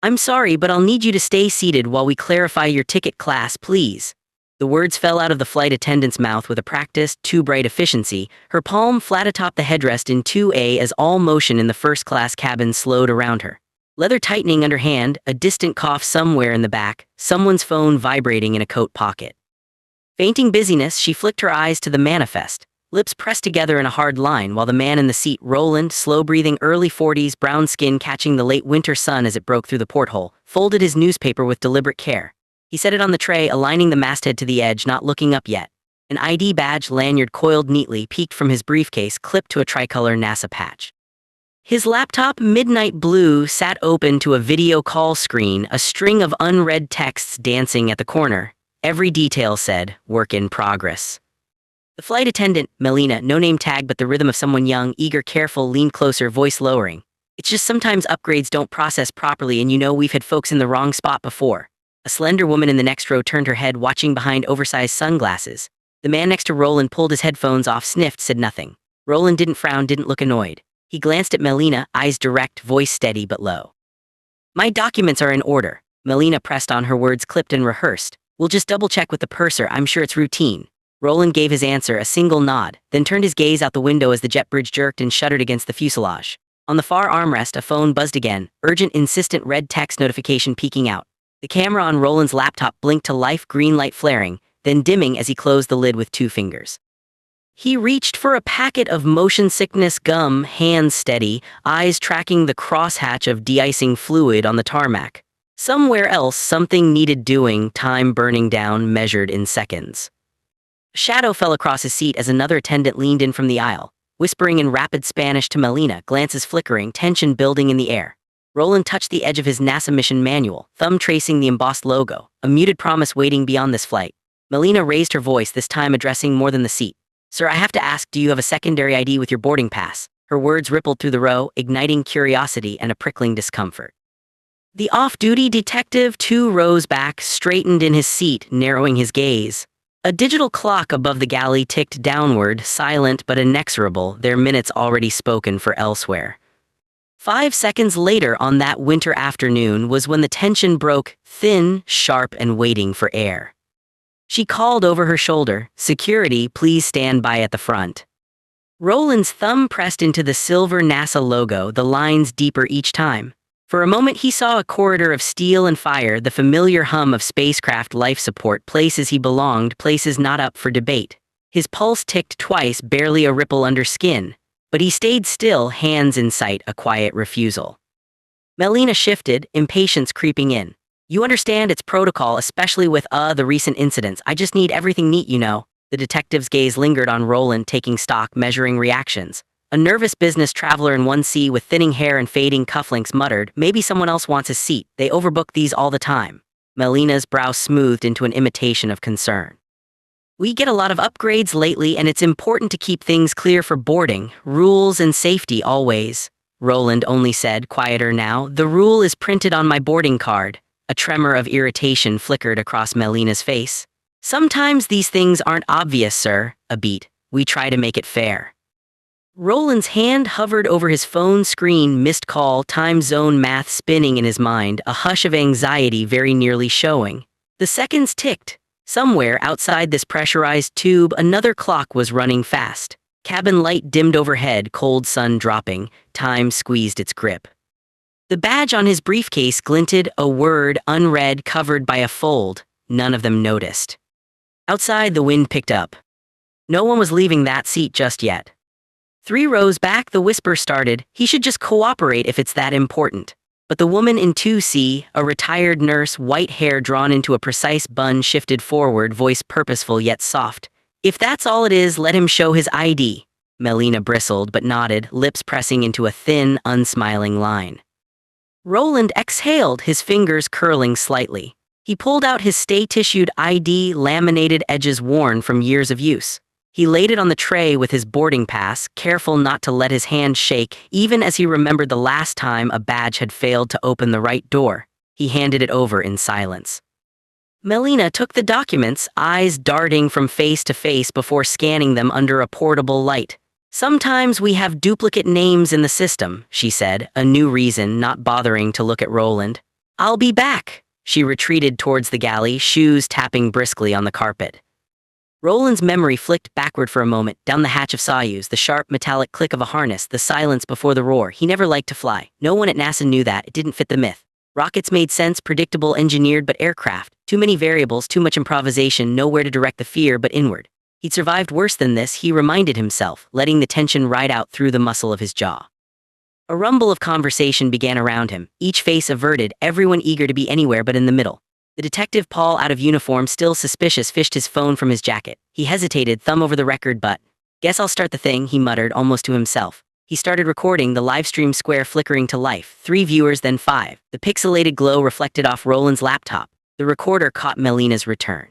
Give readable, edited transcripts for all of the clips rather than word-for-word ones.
I'm sorry, but I'll need you to stay seated while we clarify your ticket, class, please. The words fell out of the flight attendant's mouth with a practiced, too-bright efficiency, her palm flat atop the headrest in 2A as all motion in the first-class cabin slowed around her. Leather tightening under hand, a distant cough somewhere in the back, someone's phone vibrating in a coat pocket. Fainting busyness, she flicked her eyes to the manifest, lips pressed together in a hard line while the man in the seat, Roland, slow-breathing early 40s, brown skin catching the late winter sun as it broke through the porthole, folded his newspaper with deliberate care. He set it on the tray, aligning the masthead to the edge, not looking up yet. An ID badge lanyard coiled neatly peeked from his briefcase, clipped to a tricolor NASA patch. His laptop, midnight blue, sat open to a video call screen, a string of unread texts dancing at the corner. Every detail said, "Work in progress." The flight attendant, Melina, no name tag but the rhythm of someone young, eager, careful, leaned closer, voice lowering. "It's just sometimes upgrades don't process properly, and we've had folks in the wrong spot before." A slender woman in the next row turned her head, watching behind oversized sunglasses. The man next to Roland pulled his headphones off, sniffed, said nothing. Roland didn't frown, didn't look annoyed. He glanced at Melina, eyes direct, voice steady but low. "My documents are in order." Melina pressed on, her words clipped and rehearsed. "We'll just double-check with the purser, I'm sure it's routine." Roland gave his answer, a single nod, then turned his gaze out the window as the jet bridge jerked and shuddered against the fuselage. On the far armrest, a phone buzzed again, urgent, insistent red text notification peeking out. The camera on Roland's laptop blinked to life, green light flaring, then dimming as he closed the lid with 2 fingers. He reached for a packet of motion sickness gum, hands steady, eyes tracking the crosshatch of de-icing fluid on the tarmac. Somewhere else, something needed doing, time burning down, measured in seconds. A shadow fell across his seat as another attendant leaned in from the aisle, whispering in rapid Spanish to Melina, glances flickering, tension building in the air. Roland touched the edge of his NASA mission manual, thumb tracing the embossed logo, a muted promise waiting beyond this flight. Melina raised her voice, this time addressing more than the seat. "Sir, I have to ask, do you have a secondary ID with your boarding pass?" Her words rippled through the row, igniting curiosity and a prickling discomfort. The off-duty detective, 2 rows back, straightened in his seat, narrowing his gaze. A digital clock above the galley ticked downward, silent but inexorable, their minutes already spoken for elsewhere. 5 seconds later on that winter afternoon was when the tension broke, thin, sharp, and waiting for air. She called over her shoulder, "Security, please stand by at the front." Roland's thumb pressed into the silver NASA logo, the lines deeper each time. For a moment he saw a corridor of steel and fire, the familiar hum of spacecraft life support, places he belonged, places not up for debate. His pulse ticked twice, barely a ripple under skin. But he stayed still, hands in sight, a quiet refusal. Melina shifted, impatience creeping in. "You understand it's protocol, especially with the recent incidents. I just need everything neat, you know." The detective's gaze lingered on Roland, taking stock, measuring reactions. A nervous business traveler in 1C with thinning hair and fading cufflinks muttered, "Maybe someone else wants his seat. They overbook these all the time." Melina's brow smoothed into an imitation of concern. "We get a lot of upgrades lately, and it's important to keep things clear for boarding, rules and safety always." Roland only said, quieter now, "The rule is printed on my boarding card." A tremor of irritation flickered across Melina's face. "Sometimes these things aren't obvious, sir." A beat. "We try to make it fair." Roland's hand hovered over his phone screen, missed call, time zone math spinning in his mind, a hush of anxiety very nearly showing. The seconds ticked. Somewhere outside this pressurized tube, another clock was running fast. Cabin light dimmed overhead, cold sun dropping, time squeezed its grip. The badge on his briefcase glinted, a word, unread, covered by a fold. None of them noticed. Outside, the wind picked up. No one was leaving that seat just yet. 3 rows back, the whisper started, "He should just cooperate if it's that important." But the woman in 2C, a retired nurse, white hair drawn into a precise bun, shifted forward, voice purposeful yet soft. "If that's all it is, let him show his ID." Melina bristled but nodded, lips pressing into a thin, unsmiling line. Roland exhaled, his fingers curling slightly. He pulled out his stay-tissued ID, laminated edges worn from years of use. He laid it on the tray with his boarding pass, careful not to let his hand shake, even as he remembered the last time a badge had failed to open the right door. He handed it over in silence. Melina took the documents, eyes darting from face to face before scanning them under a portable light. "Sometimes we have duplicate names in the system," she said, a new reason not bothering to look at Roland. I'll be back. She retreated towards the galley, shoes tapping briskly on the carpet. Roland's memory flicked backward for a moment, down the hatch of Soyuz, the sharp metallic click of a harness, the silence before the roar. He never liked to fly. No one at NASA knew that. It didn't fit the myth. Rockets made sense, predictable, engineered, but aircraft. Too many variables, too much improvisation, nowhere to direct the fear but inward. He'd survived worse than this, he reminded himself, letting the tension ride out through the muscle of his jaw. A rumble of conversation began around him, each face averted, everyone eager to be anywhere but in the middle. The detective, Paul, out of uniform, still suspicious, fished his phone from his jacket. He hesitated, thumb over the record but, "Guess I'll start the thing," he muttered, almost to himself. He started recording, the livestream square flickering to life. 3 viewers, then 5. The pixelated glow reflected off Roland's laptop. The recorder caught Melina's return.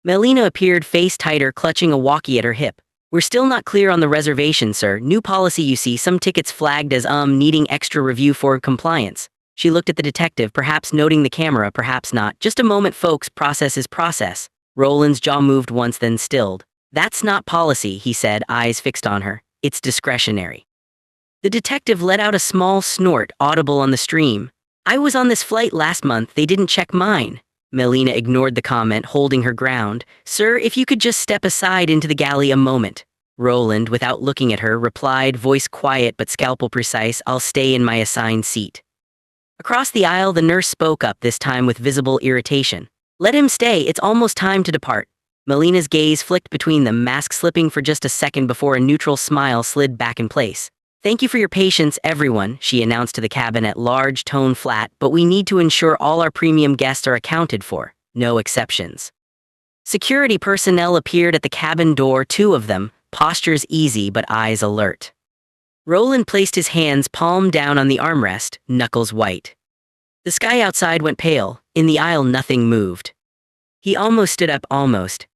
Melina appeared, face tighter, clutching a walkie at her hip. "We're still not clear on the reservation, sir. New policy, you see. Some tickets flagged as needing extra review for compliance." She looked at the detective, perhaps noting the camera, perhaps not. "Just a moment, folks. Process is process." Roland's jaw moved once, then stilled. "That's not policy," he said, eyes fixed on her. "It's discretionary." The detective let out a small snort, audible on the stream. "I was on this flight last month. They didn't check mine." Melina ignored the comment, holding her ground. "Sir, if you could just step aside into the galley a moment." Roland, without looking at her, replied, voice quiet but scalpel precise, "I'll stay in my assigned seat." Across the aisle, the nurse spoke up, this time with visible irritation. "Let him stay. It's almost time to depart." Melina's gaze flicked between them, mask slipping for just a second before a neutral smile slid back in place. "Thank you for your patience, everyone," she announced to the cabin at large, tone flat, "but we need to ensure all our premium guests are accounted for. No exceptions." Security personnel appeared at the cabin door, 2 of them, postures easy but eyes alert. Roland placed his hands palm down on the armrest, knuckles white. The sky outside went pale. In the aisle, nothing moved. He almost stood up, almost.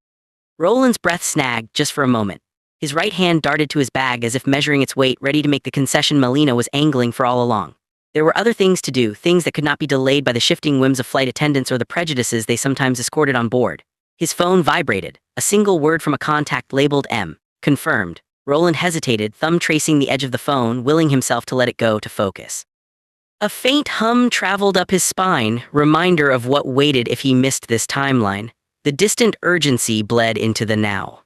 Roland's breath snagged, just for a moment. His right hand darted to his bag as if measuring its weight, ready to make the concession Melina was angling for all along. There were other things to do, things that could not be delayed by the shifting whims of flight attendants or the prejudices they sometimes escorted on board. His phone vibrated. A single word from a contact labeled M. Confirmed. Roland hesitated, thumb tracing the edge of the phone, willing himself to let it go to focus. A faint hum traveled up his spine, reminder of what waited if he missed this timeline. The distant urgency bled into the now.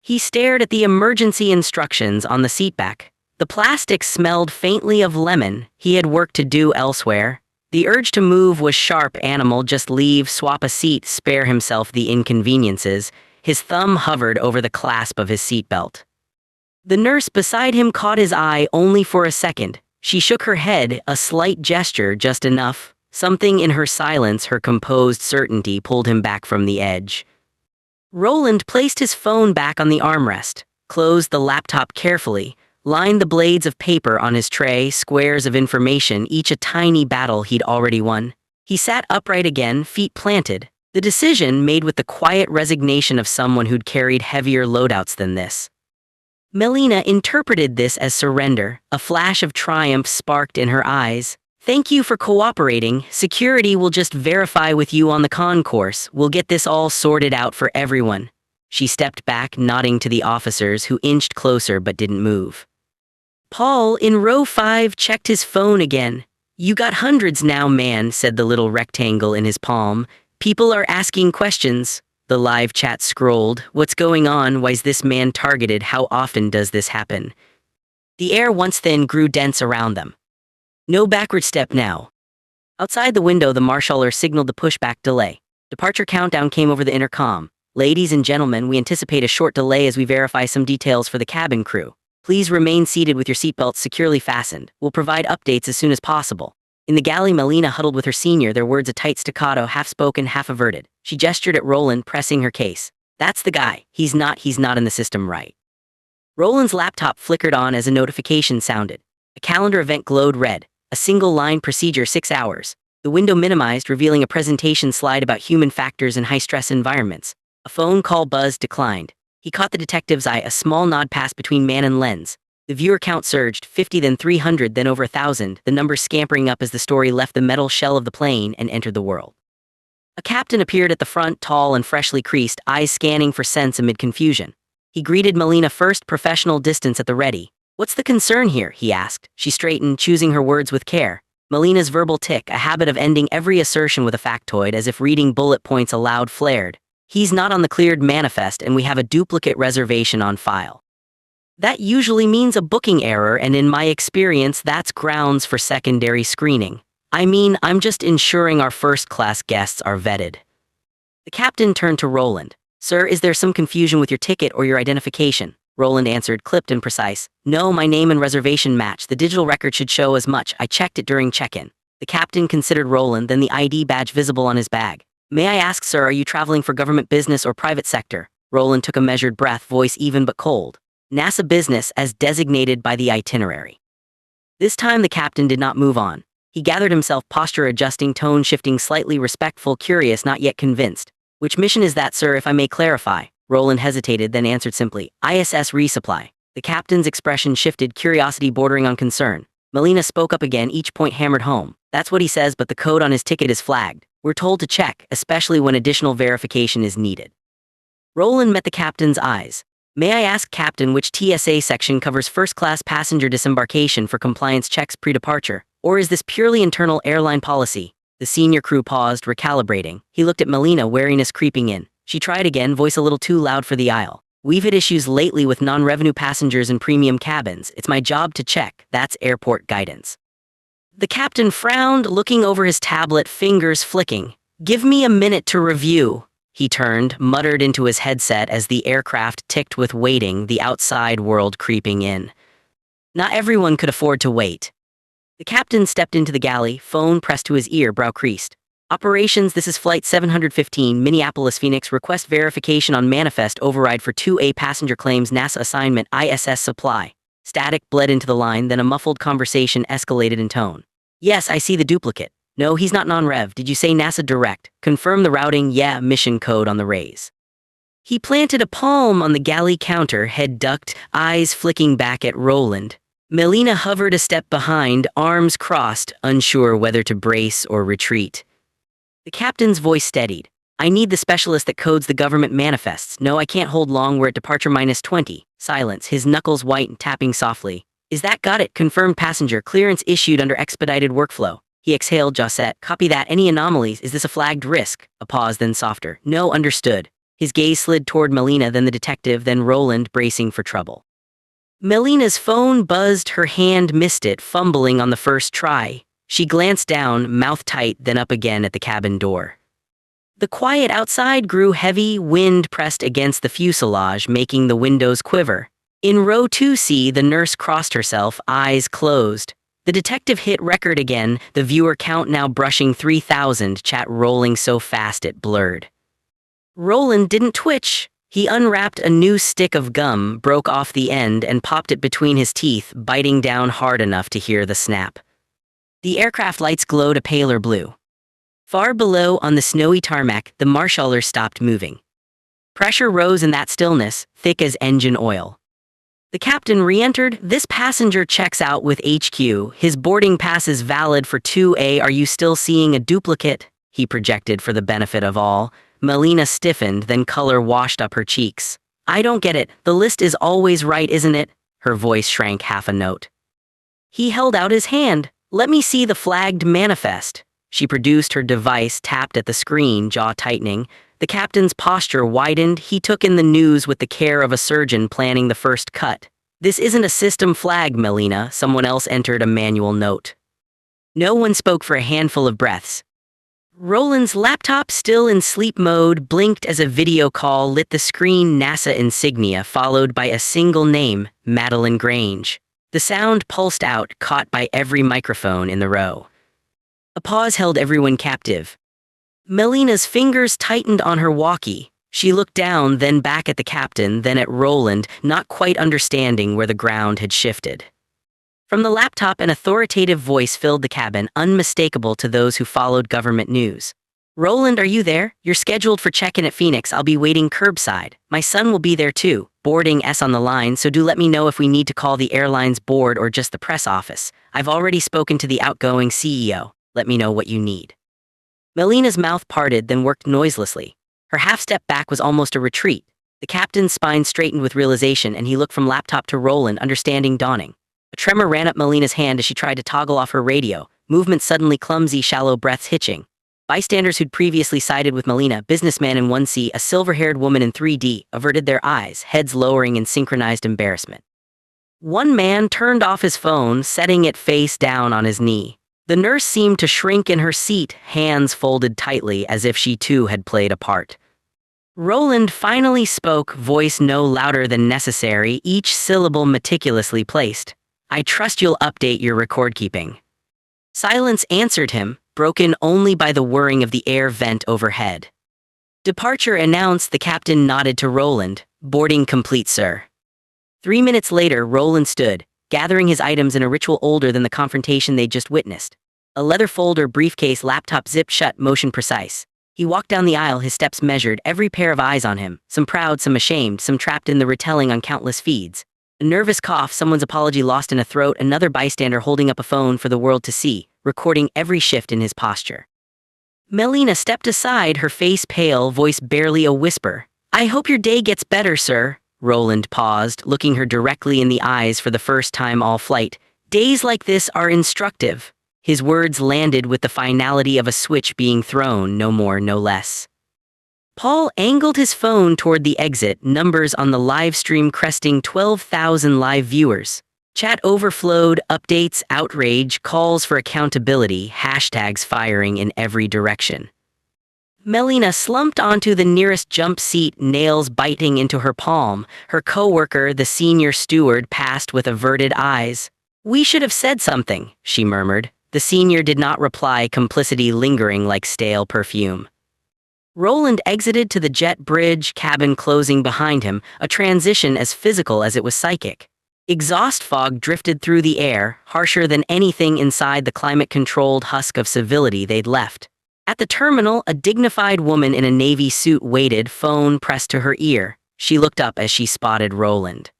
He stared at the emergency instructions on the seatback. The plastic smelled faintly of lemon. He had work to do elsewhere. The urge to move was sharp. Animal, just leave, swap a seat, spare himself the inconveniences. His thumb hovered over the clasp of his seatbelt. The nurse beside him caught his eye only for a second. She shook her head, a slight gesture, just enough. Something in her silence, her composed certainty, pulled him back from the edge. Roland placed his phone back on the armrest, closed the laptop carefully, lined the blades of paper on his tray, squares of information, each a tiny battle he'd already won. He sat upright again, feet planted, the decision made with the quiet resignation of someone who'd carried heavier loadouts than this. Melina interpreted this as surrender, a flash of triumph sparked in her eyes. "Thank you for cooperating. Security will just verify with you on the concourse. We'll get this all sorted out for everyone." She stepped back, nodding to the officers who inched closer but didn't move. Paul, in row 5, checked his phone again. "You got hundreds now, man," said the little rectangle in his palm. "People are asking questions." The live chat scrolled. "What's going on? Why's this man targeted? How often does this happen?" The air, once thin, grew dense around them. "No backward step now." Outside the window, the marshaller signaled the pushback delay. Departure countdown came over the intercom. "Ladies and gentlemen, we anticipate a short delay as we verify some details for the cabin crew. Please remain seated with your seatbelts securely fastened. We'll provide updates as soon as possible." In the galley, Melina huddled with her senior, their words a tight staccato, half-spoken, half-averted. She gestured at Roland, pressing her case. "That's the guy. He's not in the system right." Roland's laptop flickered on as a notification sounded. A calendar event glowed red. A single-line procedure, 6 hours. The window minimized, revealing a presentation slide about human factors in high-stress environments. A phone call buzzed, declined. He caught the detective's eye, a small nod passed between man and lens. The viewer count surged, 50, then 300, then over 1,000, the numbers scampering up as the story left the metal shell of the plane and entered the world. A captain appeared at the front, tall and freshly creased, eyes scanning for sense amid confusion. He greeted Melina first, professional distance at the ready. "What's the concern here?" he asked. She straightened, choosing her words with care. Melina's verbal tic, a habit of ending every assertion with a factoid as if reading bullet points aloud, flared. He's not on the cleared manifest and we have a duplicate reservation on file. That usually means a booking error, and in my experience, that's grounds for secondary screening. I mean, I'm just ensuring our first-class guests are vetted. The captain turned to Roland. Sir, is there some confusion with your ticket or your identification? Roland answered, clipped and precise. No, my name and reservation match. The digital record should show as much. I checked it during check-in. The captain considered Roland, then the ID badge visible on his bag. May I ask, sir, are you traveling for government business or private sector? Roland took a measured breath, voice even but cold. NASA business as designated by the itinerary. This time the captain did not move on. He gathered himself, posture adjusting, tone shifting, slightly respectful, curious, not yet convinced. Which mission is that, sir, if I may clarify? Roland hesitated, then answered simply, ISS resupply. The captain's expression shifted, curiosity bordering on concern. Melina spoke up again, each point hammered home. That's what he says, but the code on his ticket is flagged. We're told to check, especially when additional verification is needed. Roland met the captain's eyes. May I ask, Captain, which TSA section covers first-class passenger disembarkation for compliance checks pre-departure? Or is this purely internal airline policy? The senior crew paused, recalibrating. He looked at Melina, wariness creeping in. She tried again, voice a little too loud for the aisle. We've had issues lately with non-revenue passengers in premium cabins. It's my job to check. That's airport guidance. The captain frowned, looking over his tablet, fingers flicking. Give me a minute to review. He turned, muttered into his headset as the aircraft ticked with waiting, the outside world creeping in. Not everyone could afford to wait. The captain stepped into the galley, phone pressed to his ear, brow creased. Operations, this is Flight 715, Minneapolis, Phoenix. Request verification on manifest override for 2A passenger claims, NASA assignment, ISS supply. Static bled into the line, then a muffled conversation escalated in tone. Yes, I see the duplicate. No, he's not non-rev. Did you say NASA direct? Confirm the routing, yeah, mission code on the raise. He planted a palm on the galley counter, head ducked, eyes flicking back at Roland. Melina hovered a step behind, arms crossed, unsure whether to brace or retreat. The captain's voice steadied. I need the specialist that codes the government manifests. No, I can't hold long. We're at departure -20. Silence, his knuckles white and tapping softly. Is that got it? Confirmed passenger. Clearance issued under expedited workflow. He exhaled, jaw set. Copy that. Any anomalies? Is this a flagged risk? A pause, then softer. No, understood. His gaze slid toward Melina, then the detective, then Roland, bracing for trouble. Melina's phone buzzed, her hand missed it, fumbling on the first try. She glanced down, mouth tight, then up again at the cabin door. The quiet outside grew heavy, wind pressed against the fuselage, making the windows quiver. In row 2C, the nurse crossed herself, eyes closed. The detective hit record again, the viewer count now brushing 3,000, chat rolling so fast it blurred. Roland didn't twitch. He unwrapped a new stick of gum, broke off the end, and popped it between his teeth, biting down hard enough to hear the snap. The aircraft lights glowed a paler blue. Far below, on the snowy tarmac, the marshaller stopped moving. Pressure rose in that stillness, thick as engine oil. The captain re-entered. This passenger checks out with HQ. His boarding pass is valid for 2A. Are you still seeing a duplicate? He projected for the benefit of all. Melina stiffened, then color washed up her cheeks. I don't get it. The list is always right, isn't it? Her voice shrank half a note. He held out his hand. Let me see the flagged manifest. She produced her device, tapped at the screen, jaw tightening. The captain's posture widened. He took in the news with the care of a surgeon planning the first cut. This isn't a system flag, Melina. Someone else entered a manual note. No one spoke for a handful of breaths. Roland's laptop, still in sleep mode, blinked as a video call lit the screen. NASA insignia, followed by a single name, Madeline Grange. The sound pulsed out, caught by every microphone in the row. A pause held everyone captive. Melina's fingers tightened on her walkie. She looked down, then back at the captain, then at Roland, not quite understanding where the ground had shifted. From the laptop, an authoritative voice filled the cabin, unmistakable to those who followed government news. Roland, are you there? You're scheduled for check-in at Phoenix. I'll be waiting curbside. My son will be there too. Boarding S on the line, so do let me know if we need to call the airline's board or just the press office. I've already spoken to the outgoing CEO. Let me know what you need. Melina's mouth parted, then worked noiselessly. Her half-step back was almost a retreat. The captain's spine straightened with realization, and he looked from laptop to Roland, understanding dawning. A tremor ran up Melina's hand as she tried to toggle off her radio. movements suddenly clumsy, shallow breaths hitching. Bystanders who'd previously sided with Melina, businessman in 1C, a silver-haired woman in 3D, averted their eyes, heads lowering in synchronized embarrassment. One man turned off his phone, setting it face down on his knee. The nurse seemed to shrink in her seat, hands folded tightly as if she too had played a part. Roland finally spoke, voice no louder than necessary, each syllable meticulously placed. "I trust you'll update your record keeping." Silence answered him, broken only by the whirring of the air vent overhead. "Departure announced," the captain nodded to Roland. "Boarding complete, sir." 3 minutes later, Roland stood, gathering his items in a ritual older than the confrontation they'd just witnessed. A leather folder, briefcase, laptop zipped shut, motion precise. He walked down the aisle, his steps measured, every pair of eyes on him, some proud, some ashamed, some trapped in the retelling on countless feeds. A nervous cough, someone's apology lost in a throat, another bystander holding up a phone for the world to see, recording every shift in his posture. Melina stepped aside, her face pale, voice barely a whisper. "I hope your day gets better, sir." Roland paused, looking her directly in the eyes for the first time all flight. "Days like this are instructive." His words landed with the finality of a switch being thrown, no more, no less. Paul angled his phone toward the exit, numbers on the live stream cresting 12,000 live viewers. Chat overflowed, updates, outrage, calls for accountability, hashtags firing in every direction. Melina slumped onto the nearest jump seat, nails biting into her palm. Her coworker, the senior steward, passed with averted eyes. "We should have said something," she murmured. The senior did not reply, complicity lingering like stale perfume. Roland exited to the jet bridge, cabin closing behind him, a transition as physical as it was psychic. Exhaust fog drifted through the air, harsher than anything inside the climate-controlled husk of civility they'd left. At the terminal, a dignified woman in a navy suit waited, phone pressed to her ear. She looked up as she spotted Roland.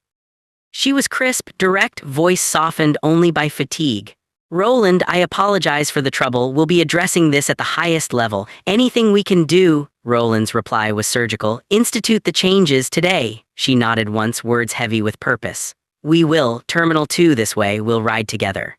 She was crisp, direct, voice softened only by fatigue. "Roland, I apologize for the trouble. We'll be addressing this at the highest level. Anything we can do," Roland's reply was surgical. "Institute the changes today." She nodded once, words heavy with purpose. "We will. Terminal 2 this way. We'll ride together."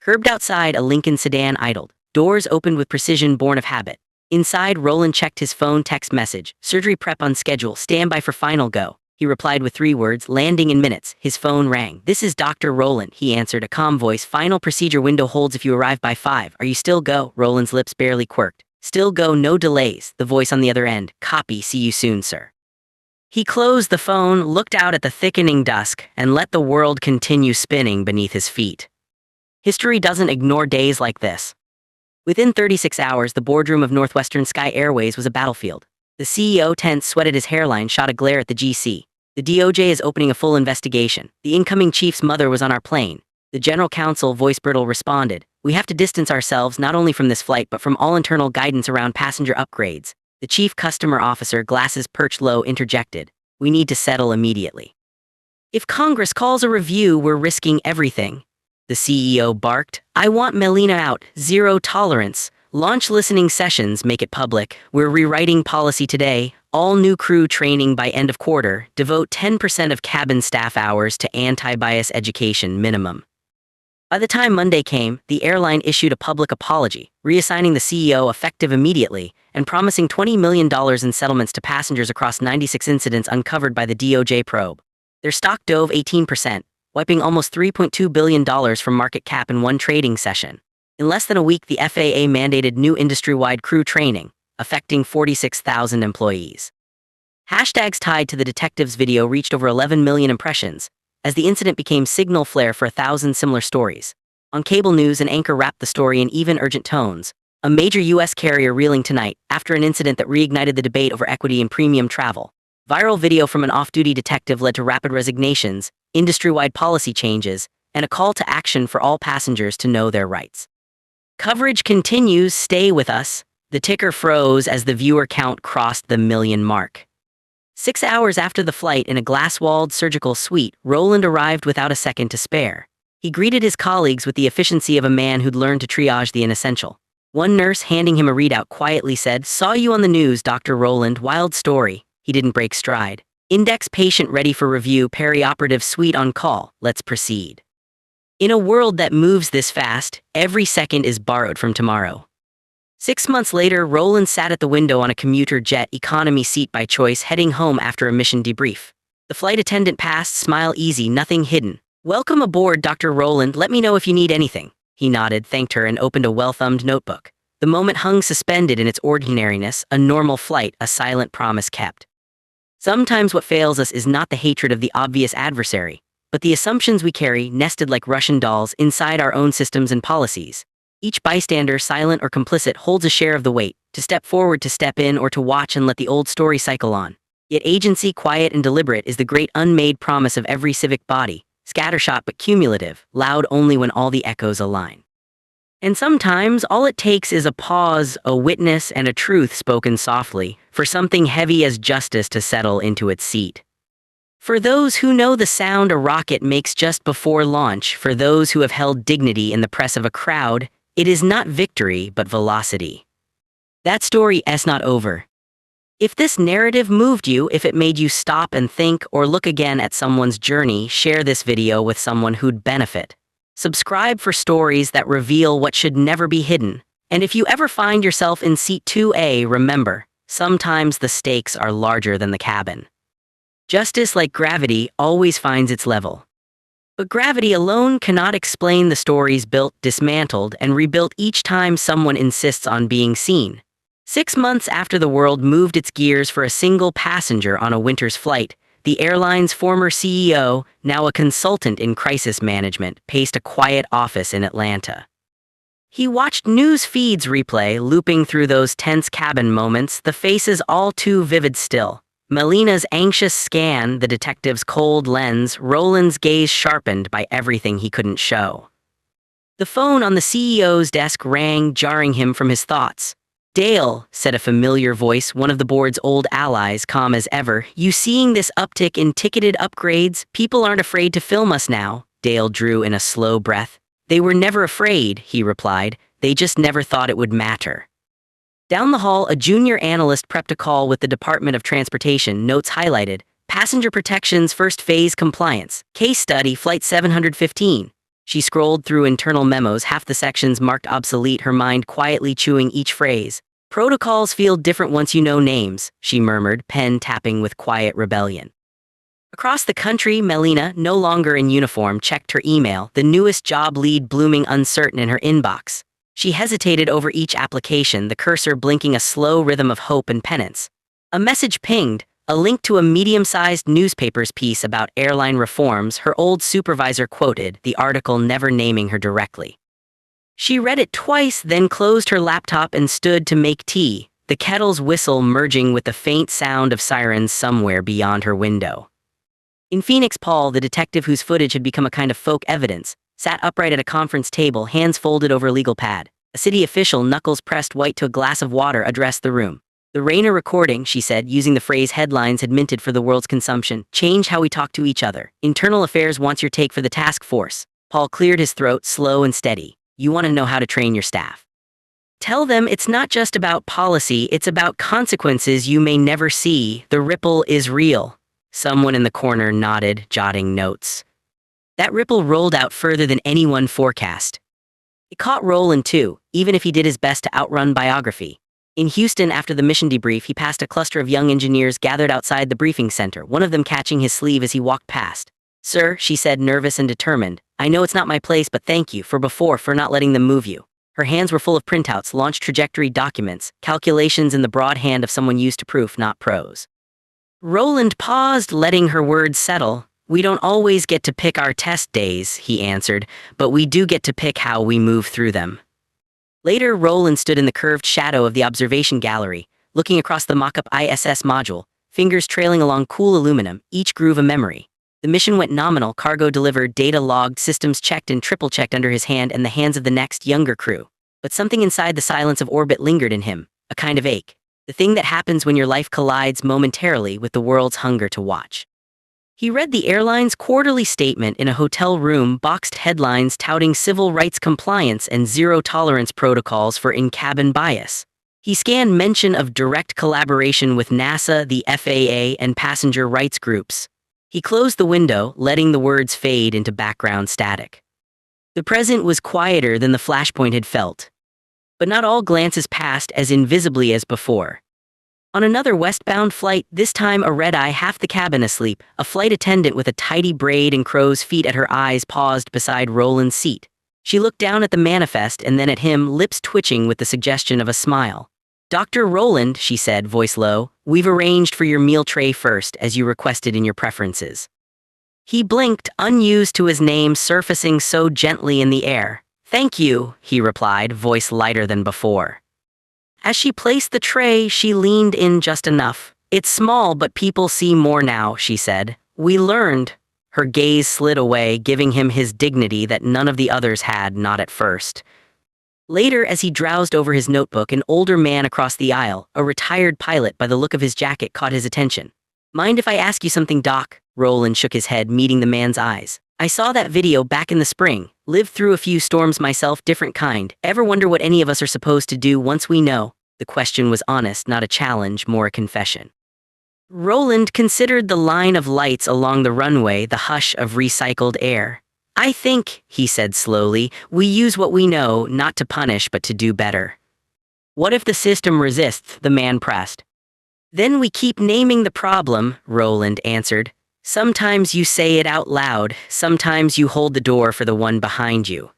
Curbed outside, a Lincoln sedan idled. Doors opened with precision born of habit. Inside, Roland checked his phone text message. "Surgery prep on schedule. Stand by for final go." He replied with 3 words, landing in minutes. His phone rang. "This is Dr. Roland," he answered, a calm voice. "Final procedure window holds if you arrive by 5. Are you still go?" Roland's lips barely quirked. "Still go, no delays." The voice on the other end. "Copy, see you soon, sir." He closed the phone, looked out at the thickening dusk, and let the world continue spinning beneath his feet. History doesn't ignore days like this. Within 36 hours, the boardroom of Northwestern Sky Airways was a battlefield. The CEO, tense, sweated his hairline, shot a glare at the GC. "The DOJ is opening a full investigation. The incoming chief's mother was on our plane." The general counsel, voice brittle, responded, "We have to distance ourselves not only from this flight but from all internal guidance around passenger upgrades." The chief customer officer, glasses perched low, interjected, "We need to settle immediately. If Congress calls a review, we're risking everything." The CEO barked, "I want Melina out. Zero tolerance. Launch listening sessions, make it public. We're rewriting policy today. All new crew training by end of quarter. Devote 10% of cabin staff hours to anti-bias education minimum." By the time Monday came, the airline issued a public apology, reassigning the CEO effective immediately, and promising $20 million in settlements to passengers across 96 incidents uncovered by the DOJ probe. Their stock dove 18%, wiping almost $3.2 billion from market cap in one trading session. In less than a week, the FAA mandated new industry-wide crew training, affecting 46,000 employees. Hashtags tied to the detective's video reached over 11 million impressions, as the incident became signal flare for 1,000 similar stories. On cable news, an anchor wrapped the story in even, urgent tones. A major U.S. carrier reeling tonight after an incident that reignited the debate over equity in premium travel. Viral video from an off-duty detective led to rapid resignations, industry-wide policy changes, and a call to action for all passengers to know their rights. Coverage continues. Stay with us. The ticker froze as the viewer count crossed the million mark. 6 hours after the flight, in a glass-walled surgical suite, Roland arrived without a second to spare. He greeted his colleagues with the efficiency of a man who'd learned to triage the inessential. One nurse, handing him a readout, quietly said, "Saw you on the news, Dr. Roland. Wild story." He didn't break stride. "Index patient ready for review, perioperative suite on call. Let's proceed." In a world that moves this fast, every second is borrowed from tomorrow. 6 months later, Roland sat at the window on a commuter jet economy seat by choice, heading home after a mission debrief. The flight attendant passed, smile easy, nothing hidden. "Welcome aboard, Dr. Roland. Let me know if you need anything." He nodded, thanked her, and opened a well-thumbed notebook. The moment hung suspended in its ordinariness, a normal flight, a silent promise kept. Sometimes what fails us is not the hatred of the obvious adversary, but the assumptions we carry, nested like Russian dolls, inside our own systems and policies. Each bystander, silent or complicit, holds a share of the weight, to step forward, to step in, or to watch and let the old story cycle on. Yet agency, quiet and deliberate, is the great unmade promise of every civic body, scattershot but cumulative, loud only when all the echoes align. And sometimes all it takes is a pause, a witness, and a truth spoken softly, for something heavy as justice to settle into its seat. For those who know the sound a rocket makes just before launch, for those who have held dignity in the press of a crowd, it is not victory but velocity. That story is not over. If this narrative moved you, if it made you stop and think or look again at someone's journey, share this video with someone who'd benefit. Subscribe for stories that reveal what should never be hidden. And if you ever find yourself in seat 2A, remember, sometimes the stakes are larger than the cabin. Justice, like gravity, always finds its level. But gravity alone cannot explain the stories built, dismantled, and rebuilt each time someone insists on being seen. 6 months after the world moved its gears for a single passenger on a winter's flight, the airline's former CEO, now a consultant in crisis management, paced a quiet office in Atlanta. He watched news feeds replay, looping through those tense cabin moments, the faces all too vivid still. Melina's anxious scan, the detective's cold lens, Roland's gaze sharpened by everything he couldn't show. The phone on the CEO's desk rang, jarring him from his thoughts. "Dale," said a familiar voice, one of the board's old allies, calm as ever, "you seeing this uptick in ticketed upgrades? People aren't afraid to film us now." Dale drew in a slow breath. "They were never afraid," he replied. "They just never thought it would matter." Down the hall, a junior analyst prepped a call with the Department of Transportation, notes highlighted. "Passenger Protection's First Phase Compliance. Case Study, Flight 715. She scrolled through internal memos, half the sections marked obsolete, her mind quietly chewing each phrase. "Protocols feel different once you know names," she murmured, pen tapping with quiet rebellion. Across the country, Melina, no longer in uniform, checked her email, the newest job lead blooming uncertain in her inbox. She hesitated over each application, the cursor blinking a slow rhythm of hope and penance. A message pinged, a link to a medium-sized newspaper's piece about airline reforms. Her old supervisor quoted, the article never naming her directly. She read it twice, then closed her laptop and stood to make tea, the kettle's whistle merging with the faint sound of sirens somewhere beyond her window. In Phoenix, Paul, the detective whose footage had become a kind of folk evidence, sat upright at a conference table, hands folded over a legal pad. A city official, knuckles pressed white to a glass of water, addressed the room. "The Rayner recording," she said, using the phrase headlines had minted for the world's consumption, "changed how we talk to each other. Internal Affairs wants your take for the task force." Paul cleared his throat, slow and steady. "You want to know how to train your staff. Tell them it's not just about policy, it's about consequences you may never see. The ripple is real." Someone in the corner nodded, jotting notes. That ripple rolled out further than anyone forecast. It caught Roland too, even if he did his best to outrun biography. In Houston, after the mission debrief, he passed a cluster of young engineers gathered outside the briefing center, one of them catching his sleeve as he walked past. "Sir," she said, nervous and determined, "I know it's not my place, but thank you for not letting them move you." Her hands were full of printouts, launch trajectory documents, calculations in the broad hand of someone used to proof, not prose. Roland paused, letting her words settle. "We don't always get to pick our test days," he answered, "but we do get to pick how we move through them." Later, Roland stood in the curved shadow of the observation gallery, looking across the mock-up ISS module, fingers trailing along cool aluminum, each groove a memory. The mission went nominal, cargo delivered, data logged, systems checked and triple-checked under his hand and the hands of the next, younger crew. But something inside the silence of orbit lingered in him, a kind of ache. The thing that happens when your life collides momentarily with the world's hunger to watch. He read the airline's quarterly statement in a hotel room, boxed headlines touting civil rights compliance and zero-tolerance protocols for in-cabin bias. He scanned mention of direct collaboration with NASA, the FAA, and passenger rights groups. He closed the window, letting the words fade into background static. The present was quieter than the flashpoint had felt. But not all glances passed as invisibly as before. On another westbound flight, this time a red-eye half the cabin asleep, a flight attendant with a tidy braid and crow's feet at her eyes paused beside Roland's seat. She looked down at the manifest and then at him, lips twitching with the suggestion of a smile. "Dr. Roland," she said, voice low, "we've arranged for your meal tray first, as you requested in your preferences." He blinked, unused to his name surfacing so gently in the air. "Thank you," he replied, voice lighter than before. As she placed the tray, she leaned in just enough. "It's small, but people see more now," she said. "We learned." Her gaze slid away, giving him his dignity that none of the others had, not at first. Later, as he drowsed over his notebook, an older man across the aisle, a retired pilot by the look of his jacket, caught his attention. "Mind if I ask you something, Doc?" Roland shook his head, meeting the man's eyes. "I saw that video back in the spring. Lived through a few storms myself, different kind. Ever wonder what any of us are supposed to do once we know?" The question was honest, not a challenge, more a confession. Roland considered the line of lights along the runway, the hush of recycled air. "I think," he said slowly, "we use what we know, not to punish but to do better." "What if the system resists?" the man pressed. "Then we keep naming the problem," Roland answered. "Sometimes you say it out loud, sometimes you hold the door for the one behind you."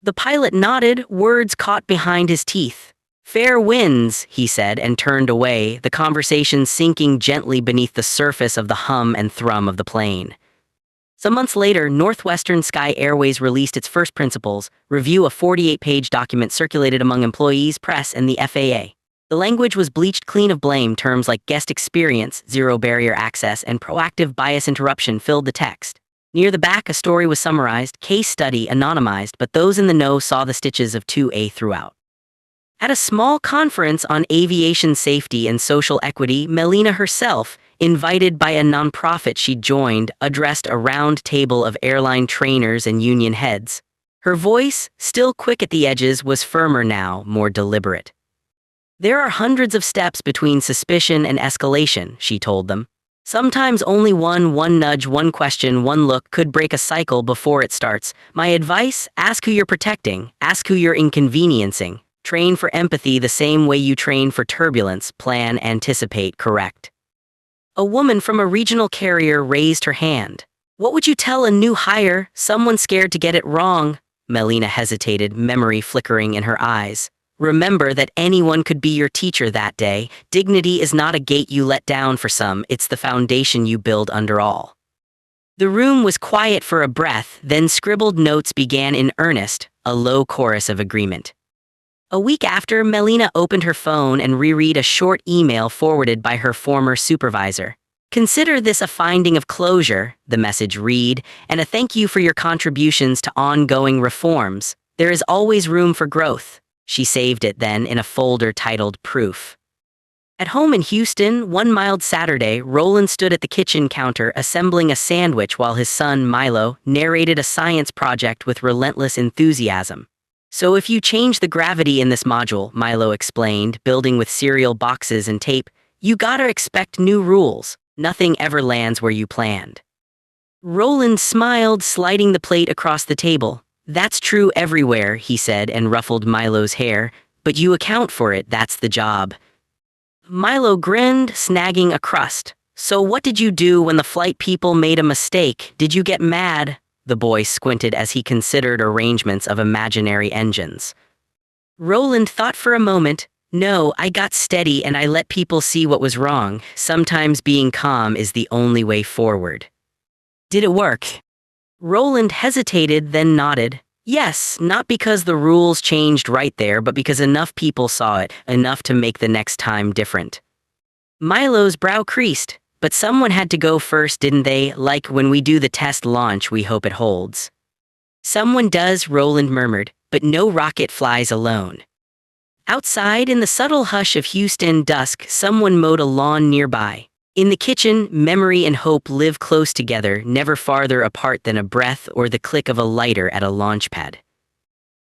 The pilot nodded, words caught behind his teeth. "Fair winds," he said, and turned away, the conversation sinking gently beneath the surface of the hum and thrum of the plane. Some months later, Northwestern Sky Airways released its first principles review, a 48-page document circulated among employees, press, and the FAA. The language was bleached clean of blame. Terms like guest experience, zero barrier access, and proactive bias interruption filled the text. Near the back, a story was summarized, case study anonymized, but those in the know saw the stitches of 2A throughout. At a small conference on aviation safety and social equity, Melina herself, invited by a nonprofit she joined, addressed a round table of airline trainers and union heads. Her voice, still quick at the edges, was firmer now, more deliberate. "There are hundreds of steps between suspicion and escalation," she told them. "Sometimes only one nudge, one question, one look could break a cycle before it starts. My advice, ask who you're protecting, ask who you're inconveniencing. Train for empathy the same way you train for turbulence, plan, anticipate, correct." A woman from a regional carrier raised her hand. "What would you tell a new hire, someone scared to get it wrong?" Melina hesitated, memory flickering in her eyes. "Remember that anyone could be your teacher that day. Dignity is not a gate you let down for some, it's the foundation you build under all." The room was quiet for a breath, then scribbled notes began in earnest, a low chorus of agreement. A week after, Melina opened her phone and reread a short email forwarded by her former supervisor. "Consider this a finding of closure," the message read, "and a thank you for your contributions to ongoing reforms. There is always room for growth." She saved it then in a folder titled Proof. At home in Houston, one mild Saturday, Roland stood at the kitchen counter assembling a sandwich while his son, Milo, narrated a science project with relentless enthusiasm. "So if you change the gravity in this module," Milo explained, building with cereal boxes and tape, "you gotta expect new rules. Nothing ever lands where you planned." Roland smiled, sliding the plate across the table. "That's true everywhere," he said, and ruffled Milo's hair. "But you account for it, that's the job." Milo grinned, snagging a crust. "So what did you do when the flight people made a mistake? Did you get mad?" The boy squinted as he considered arrangements of imaginary engines. Roland thought for a moment. "No, I got steady and I let people see what was wrong. Sometimes being calm is the only way forward." "Did it work?" Roland hesitated, then nodded. "Yes, not because the rules changed right there, but because enough people saw it, enough to make the next time different." Milo's brow creased. "But someone had to go first, didn't they? Like when we do the test launch, we hope it holds." "Someone does," Roland murmured, "but no rocket flies alone." Outside, in the subtle hush of Houston dusk, someone mowed a lawn nearby. In the kitchen, memory and hope live close together, never farther apart than a breath or the click of a lighter at a launch pad.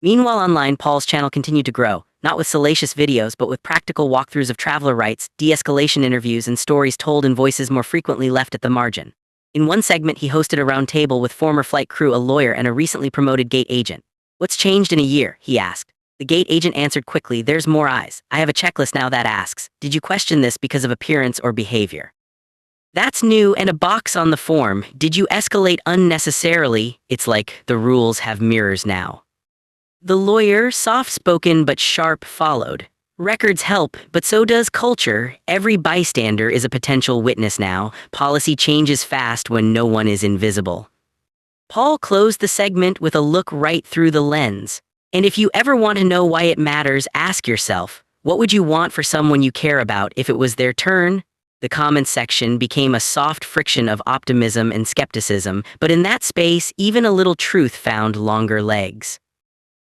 Meanwhile, online, Paul's channel continued to grow, not with salacious videos, but with practical walkthroughs of traveler rights, de-escalation interviews, and stories told in voices more frequently left at the margin. In one segment, he hosted a round table with former flight crew, a lawyer, and a recently promoted gate agent. "What's changed in a year?" he asked. The gate agent answered quickly, "There's more eyes. I have a checklist now that asks, did you question this because of appearance or behavior? That's new, and a box on the form, did you escalate unnecessarily? It's like the rules have mirrors now." The lawyer, soft-spoken but sharp, followed. "Records help, but so does culture. Every bystander is a potential witness now. Policy changes fast when no one is invisible." Paul closed the segment with a look right through the lens. And if you ever want to know why it matters, ask yourself, what would you want for someone you care about if it was their turn? The comments section became a soft friction of optimism and skepticism, but in that space, even a little truth found longer legs.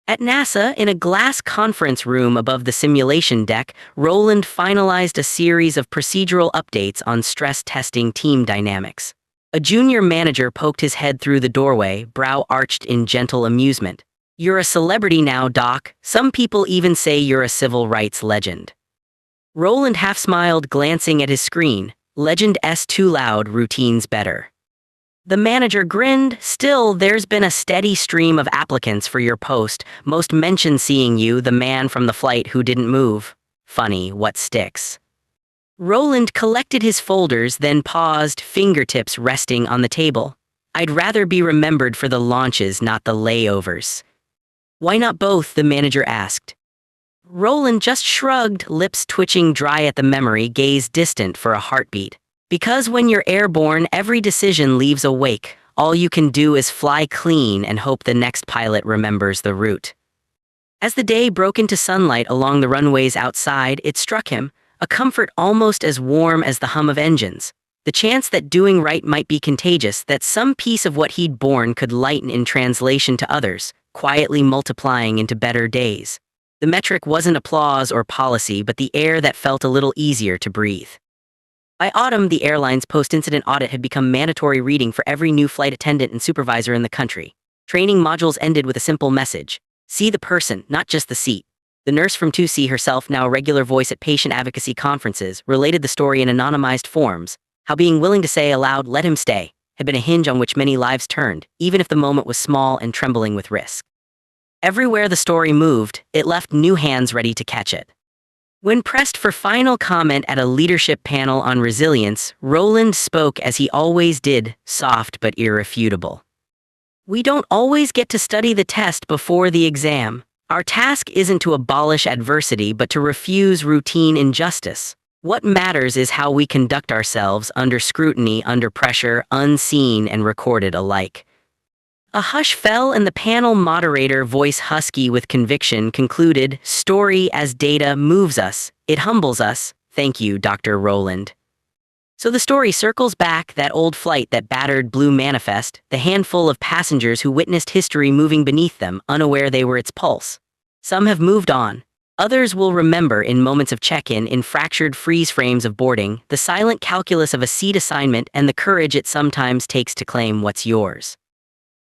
At NASA, in a glass conference room above the simulation deck, Roland finalized a series of procedural updates on stress testing team dynamics. A junior manager poked his head through the doorway, brow arched in gentle amusement. "You're a celebrity now, Doc. Some people even say you're a civil rights legend." Roland half smiled, glancing at his screen. "Legend-s too loud, routine's better." The manager grinned. "Still, there's been a steady stream of applicants for your post. Most mention seeing you, the man from the flight who didn't move. Funny, what sticks?" Roland collected his folders, then paused, fingertips resting on the table. "I'd rather be remembered for the launches, not the layovers." "Why not both?" the manager asked. Roland just shrugged, lips twitching dry at the memory, gaze distant for a heartbeat. "Because when you're airborne, every decision leaves a wake. All you can do is fly clean and hope the next pilot remembers the route." As the day broke into sunlight along the runways outside, it struck him, a comfort almost as warm as the hum of engines. The chance that doing right might be contagious, that some piece of what he'd borne could lighten in translation to others, quietly multiplying into better days. The metric wasn't applause or policy, but the air that felt a little easier to breathe. By autumn, the airline's post-incident audit had become mandatory reading for every new flight attendant and supervisor in the country. Training modules ended with a simple message: see the person, not just the seat. The nurse from 2C, herself now a regular voice at patient advocacy conferences, related the story in anonymized forms, how being willing to say aloud, "Let him stay," had been a hinge on which many lives turned, even if the moment was small and trembling with risk. Everywhere the story moved, it left new hands ready to catch it. When pressed for final comment at a leadership panel on resilience, Roland spoke as he always did, soft but irrefutable. "We don't always get to study the test before the exam. Our task isn't to abolish adversity, but to refuse routine injustice. What matters is how we conduct ourselves under scrutiny, under pressure, unseen and recorded alike." A hush fell, and the panel moderator, voice husky with conviction, concluded, "Story as data moves us. It humbles us. Thank you, Dr. Roland." So the story circles back, that old flight, that battered blue manifest, the handful of passengers who witnessed history moving beneath them, unaware they were its pulse. Some have moved on. Others will remember, in moments of check-in, in fractured freeze frames of boarding, the silent calculus of a seat assignment and the courage it sometimes takes to claim what's yours.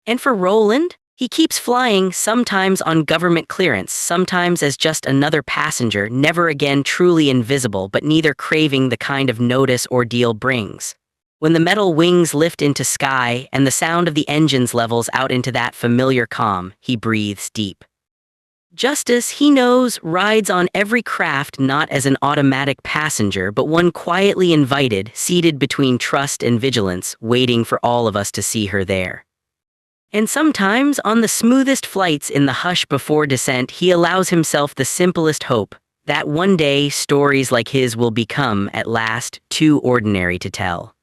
And for Roland, he keeps flying, sometimes on government clearance, sometimes as just another passenger, never again truly invisible, but neither craving the kind of notice ordeal brings. When the metal wings lift into sky and the sound of the engines levels out into that familiar calm, he breathes deep. Justice, he knows, rides on every craft, not as an automatic passenger, but one quietly invited, seated between trust and vigilance, waiting for all of us to see her there. And sometimes, on the smoothest flights, in the hush before descent, he allows himself the simplest hope, that one day stories like his will become, at last, too ordinary to tell.